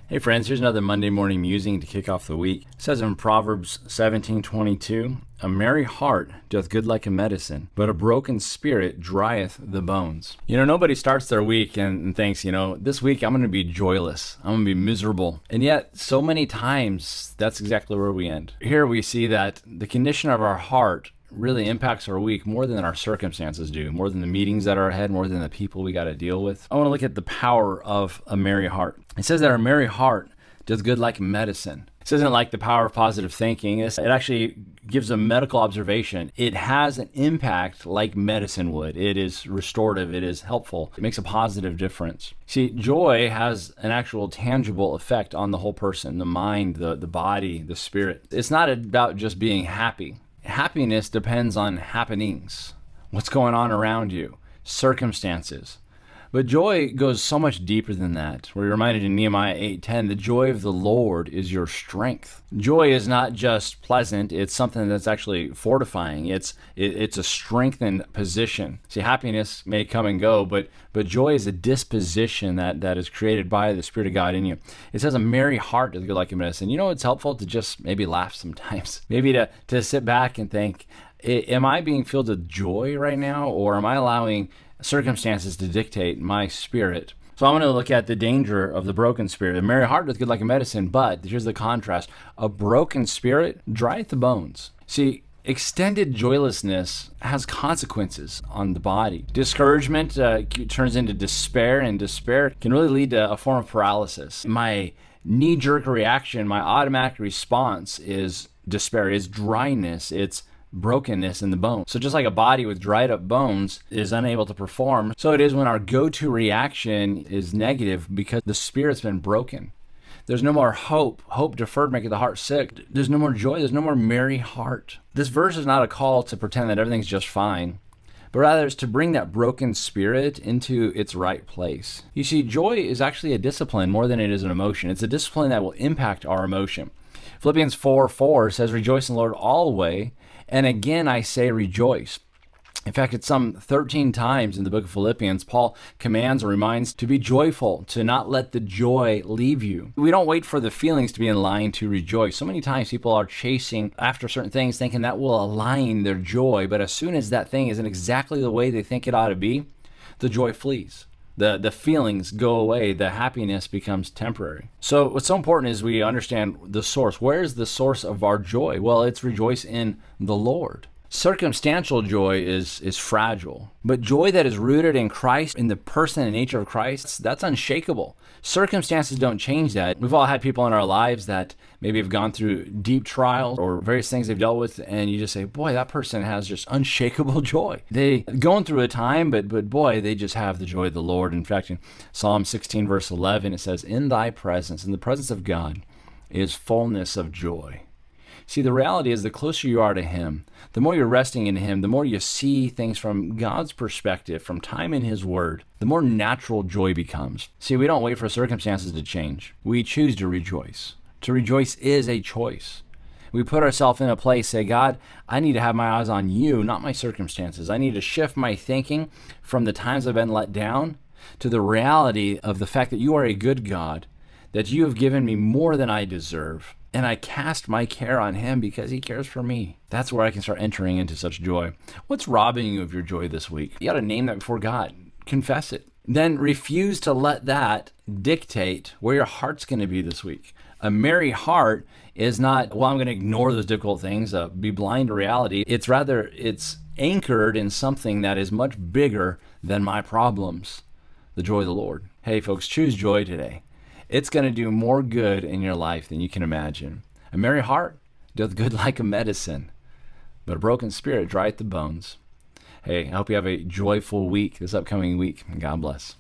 Hey friends, here's another Monday morning musing to kick off the week. It says in Proverbs 17:22, "A merry heart doth good like a medicine, but a broken spirit drieth the bones." Nobody starts their week and thinks, this week I'm going to be joyless. I'm going to be miserable. And yet, so many times, that's exactly where we end. Here we see that the condition of our heart really impacts our week more than our circumstances do, more than the meetings that are ahead, more than the people we got to deal with. I want to look at the power of a merry heart. It says that a merry heart does good like medicine. This isn't like the power of positive thinking. It actually gives a medical observation. It has an impact like medicine would. It is restorative. It is helpful. It makes a positive difference. See, joy has an actual tangible effect on the whole person, the mind, the body, the spirit. It's not about just being happy. Happiness depends on happenings, what's going on around you, circumstances. But joy goes so much deeper than that. We're reminded in Nehemiah 8:10, the joy of the Lord is your strength. Joy is not just pleasant, it's something that's actually fortifying. It's a strengthened position. See, happiness may come and go, but joy is a disposition that is created by the Spirit of God in you. It says a merry heart is good like a medicine. It's helpful to just maybe laugh sometimes. Maybe to sit back and think, am I being filled with joy right now, or am I allowing circumstances to dictate my spirit? So I'm going to look at the danger of the broken spirit. A merry heart doth good like a medicine, but here's the contrast. A broken spirit drieth the bones. See, extended joylessness has consequences on the body. Discouragement turns into despair, and despair can really lead to a form of paralysis. My knee-jerk reaction, my automatic response is despair, is dryness, it's brokenness in the bone. So just like a body with dried up bones is unable to perform, so it is when our go-to reaction is negative because the spirit's been broken. There's no more hope. Hope deferred maketh the heart sick. There's no more joy. There's no more merry heart. This verse is not a call to pretend that everything's just fine, but rather it's to bring that broken spirit into its right place. You see, joy is actually a discipline more than it is an emotion. It's a discipline that will impact our emotion. Philippians 4:4 says, "Rejoice in the Lord always, and again I say rejoice." In fact, it's some 13 times in the book of Philippians, Paul commands or reminds to be joyful, to not let the joy leave you. We don't wait for the feelings to be in line to rejoice. So many times people are chasing after certain things thinking that will align their joy, but as soon as that thing isn't exactly the way they think it ought to be, the joy flees. The feelings go away. The happiness becomes temporary. So what's so important is we understand the source. Where is the source of our joy? Well, it's rejoice in the Lord. Circumstantial joy is fragile, but joy that is rooted in Christ, in the person and nature of Christ, that's unshakable. Circumstances don't change that. We've all had people in our lives that maybe have gone through deep trials or various things they've dealt with, and you just say, boy, that person has just unshakable joy. They going through a time, but boy, they just have the joy of the Lord. In fact, in Psalm 16, verse 11, it says, "In thy presence, in the presence of God, is fullness of joy." See, the reality is the closer you are to Him, the more you're resting in Him, the more you see things from God's perspective, from time in His Word, the more natural joy becomes. See, we don't wait for circumstances to change. We choose to rejoice. To rejoice is a choice. We put ourselves in a place, say, God, I need to have my eyes on you, not my circumstances. I need to shift my thinking from the times I've been let down to the reality of the fact that you are a good God, that you have given me more than I deserve. And I cast my care on Him because He cares for me. That's where I can start entering into such joy. What's robbing you of your joy this week? You got to name that before God. Confess it. Then refuse to let that dictate where your heart's going to be this week. A merry heart is not, well, I'm going to ignore those difficult things, be blind to reality. It's rather, it's anchored in something that is much bigger than my problems. The joy of the Lord. Hey, folks, choose joy today. It's going to do more good in your life than you can imagine. A merry heart doth good like a medicine, but a broken spirit drieth the bones. Hey, I hope you have a joyful week this upcoming week. God bless.